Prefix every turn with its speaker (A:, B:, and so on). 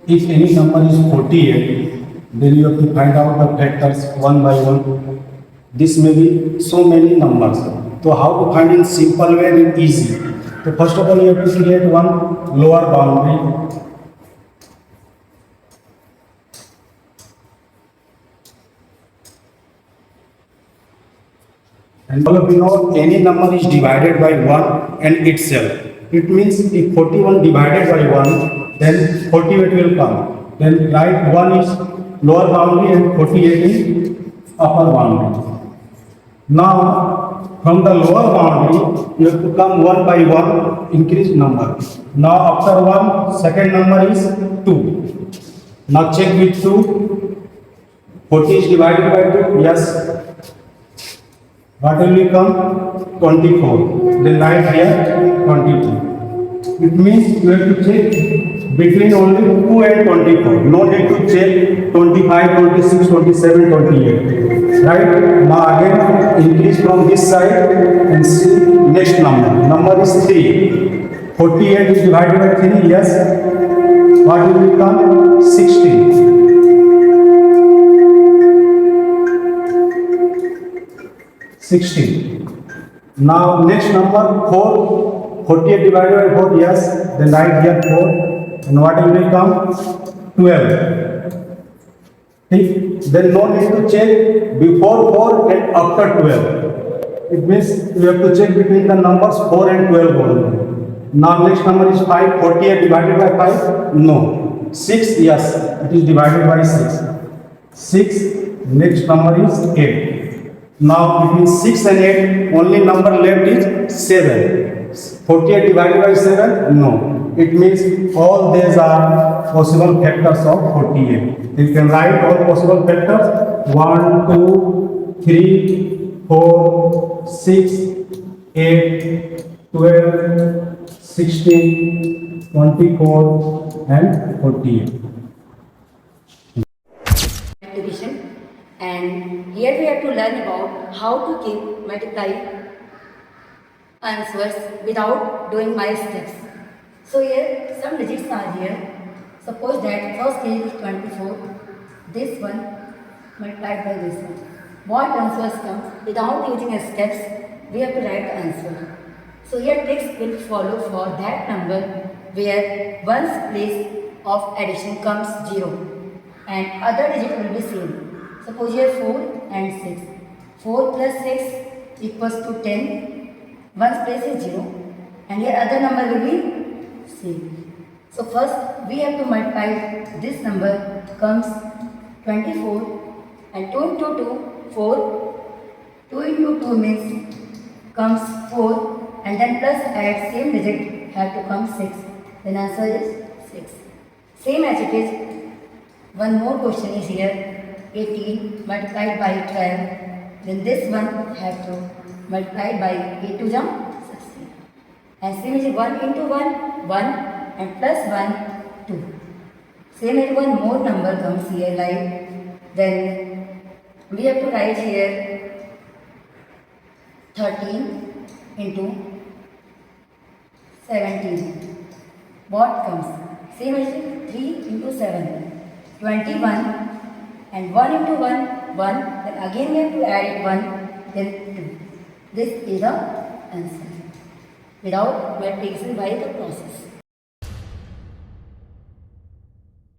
A: if any number is 48, then you have to find out the factors one by one. This may be so many numbers. So how to find in simple way and easy? So first of all, you have to create one lower boundary. And all of you know any number is divided by 1 and itself. It means if 41 divided by 1, then 48 will come. Then write 1 is lower boundary and 48 is upper boundary. Now from the lower boundary, you have to come 1 by 1, increase number. Now after 1, second number is 2. Now check with 2. 40 is divided by 2, yes. What will become? 24. Then write here 22. It means you have to check between only 2 and 24. No need to check 25, 26, 27, 28. Right? Now again increase from this side and see next number. Number is 3. 48 is divided by 3. Yes. What will become? 16. 16. Now next number 4. 48 divided by 4, yes. Then write here 4. And what will become? 12. Then no need to check before 4 and after 12. It means you have to check between the numbers 4 and 12 only. Now next number is 5. 48 divided by 5? No. 6, yes. It is divided by 6. 6. Next number is 8. Now between 6 and 8, only number left is 7. 48 divided by 7? No. It means all these are possible factors of 48. You can write all possible factors 1, 2, 3, 4, 6, 8, 12, 16, 24 and 48.
B: Division. And here we have to learn about how to keep multiply answers without doing my steps. So here some digits are here. Suppose that first digit is 24. This one multiplied by this one. What answers comes without using a steps, we have to write the answer. So here tricks will follow for that number where one's place of addition comes 0 and other digit will be same. Suppose here 4 and 6. 4 plus 6 equals to 10. One's place is 0 and here other number will be same. So first we have to multiply this number comes 24 and 2 into 2, 4. 2 into 2 means comes 4 and then plus add same digit have to come 6. Then answer is 6. Same as it is. One more question is here. 18 multiplied by 12, then this one have to multiply by 8 to jump 16. And same is 1 into 1, 1 and plus 1, 2. Same as one more number comes here like, then we have to write here 13 into 17. What comes? Same as 3 into 7, 21. And 1 into 1, 1, then again we have to add it 1, then 2. This is the answer without multiplication by the process.